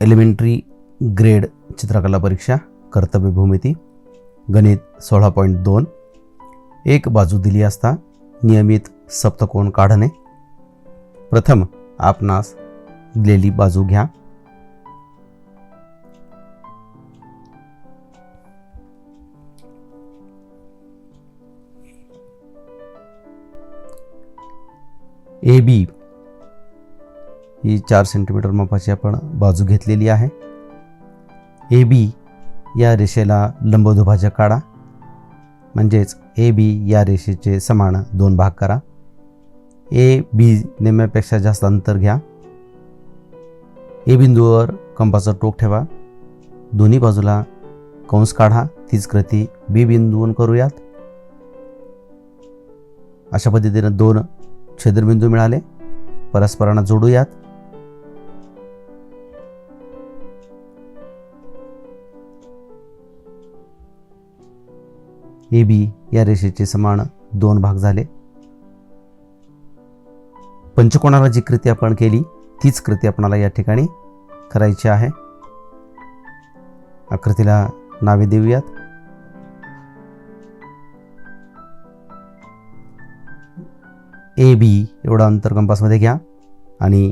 Elementary grade चित्रकला परीक्षा कर्तव्य भूमिती गणित 16.2 एक बाजू दिली असता नियमित सप्तकोन काढणे. प्रथम आपणास दिलेली बाजू घ्या. ए बी ही 4 सेंटीमीटर मापाची आपण बाजू घेतलेली आहे. ए बी या रेषेला लंबदुभाजक काढा, म्हणजेच ए बी या रेषेचे समान 2 भाग करा. ए बी निम्म्यापेक्षा जास्त अंतर घ्या. ए बिंदूवर कंपासचं टोक ठेवा. दोन्ही बाजूला कंस काढा. तीच कृती बी बिंदूवरून करूयात. अशा पद्धतीने 2 छेदनबिंदू मिळाले. परस्परांना जोडूयात. ए बी या रेषेचे समान 2 भाग झाले. पंचकोनाला जी कृती आपण केली तीच कृती आपल्याला या ठिकाणी करायची आहे. आकृतीला नावे देऊयात. ए बी एवढा अंतर कंपासमध्ये घ्या आणि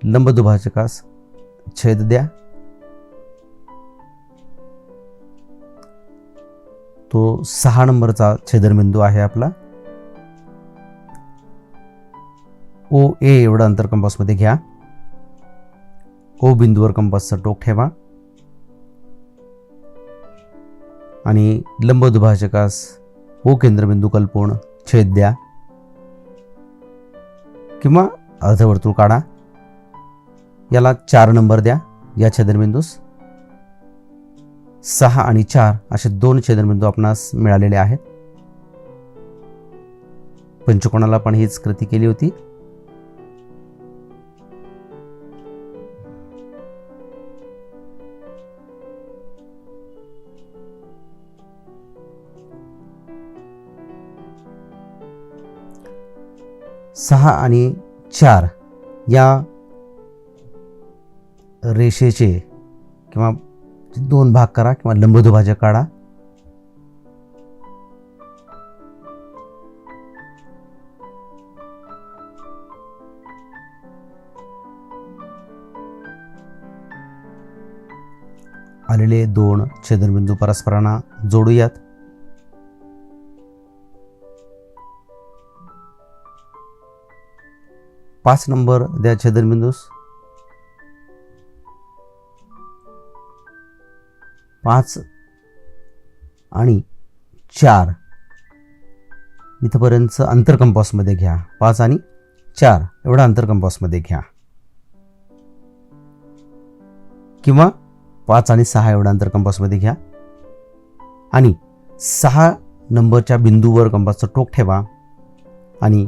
लंबदुभाजकास छेद द्या. तो 6 नंबरचा छेदनबिंदू आहे आपला. ओ ए एवढं अंतर कंपासमध्ये घ्या. ओ बिंदूवर कंपासचं टोक ठेवा आणि लंबदुभाजकास ओ केंद्रबिंदू कल्पवून छेद द्या किंवा अर्धवर्तुळ काढा. याला 4 नंबर द्या. या छेदनबिंदूस 6 आणि 4 असे 2 छेदनबिंदू आपणास मिळालेले आहेत. पंचकोनाला पण हीच कृती केली होती. सहा आणि 4 या रेषेचे किंवा 2 भाग करा किंवा लंबदुभाजक काढा. आलेले 2 छेदनबिंदू परस्परांना जोडूयात. पाच नंबर द्या छेदनबिंदूस. 5 आणि 4 इथपर्यंतचं अंतर कंपासमध्ये घ्या. 5 आणि 4 एवढा अंतर कंपासमध्ये घ्या किंवा 5 आणि 6 एवढा अंतर कंपासमध्ये घ्या आणि 6 नंबरच्या बिंदूवर कंपासचं टोक ठेवा आणि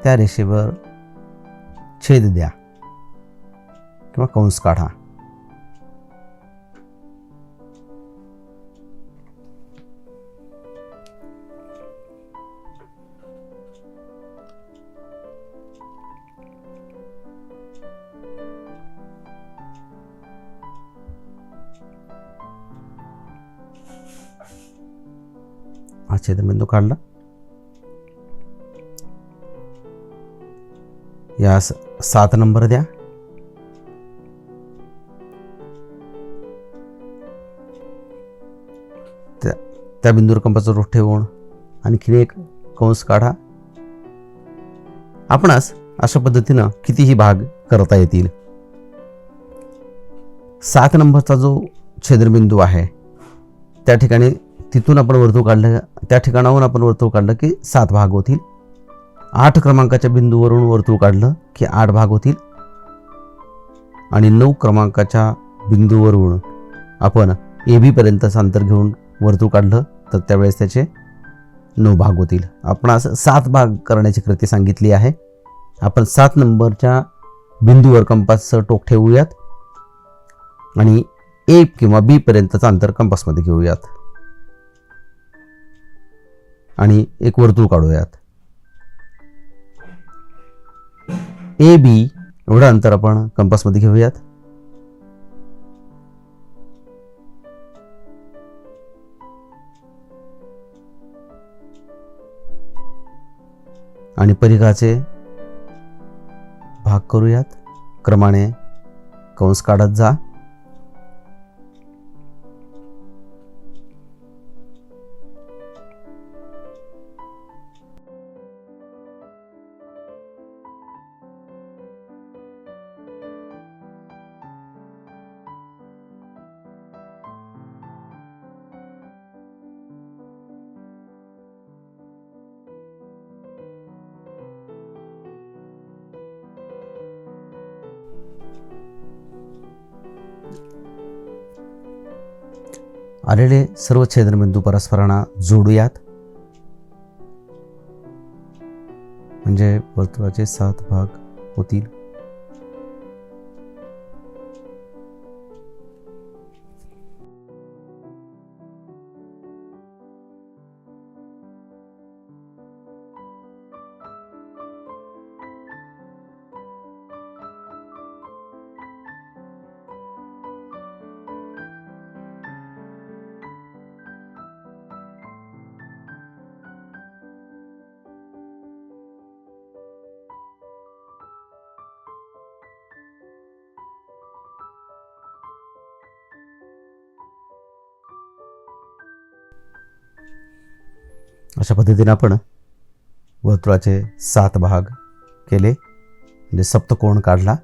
त्या रेषेवर छेद द्या किंवा कंस काढा. हा छेदनबिंदू काढला. यास 7 नंबर द्या. त्या बिंदूवर कंपासचं टोक ठेवून आणखीन एक कंस काढा. आपणास अशा पद्धतीनं कितीही भाग करता येतील. 7 नंबरचा जो छेदनबिंदू आहे त्या ठिकाणी तिथून आपण वर्तुळ काढलं, त्या ठिकाणाहून आपण वर्तुळ काढलं की 7 भाग होतील. 8 क्रमांकाच्या बिंदूवरून वर्तुळ काढलं की 8 भाग होतील आणि 9 क्रमांकाच्या बिंदूवरून आपण ए बी पर्यंतचं अंतर घेऊन वर्तुळ काढलं तर त्यावेळेस त्याचे 9 भाग होतील. आपण असं 7 भाग करण्याची कृती सांगितली आहे. आपण 7 नंबरच्या बिंदूवर कंपासचं टोक ठेवूयात आणि ए किंवा बी पर्यंतचं अंतर कंपासमध्ये घेऊयात आणि एक वर्तुळ काढूयात. ए बी एवढं अंतर आपण कंपासमध्ये घेऊयात. आणि परिघाचे भाग करूयात. क्रमाने कंस काढत जा. आलेले सर्व छेदनबिंदू परस्परांना जोडूयात. म्हणजे वर्तुळाचे 7 भाग होतील. अशा पद्धतीने आपण वर्तुळाचे 7 भाग केले, म्हणजे सप्तकोन काढला.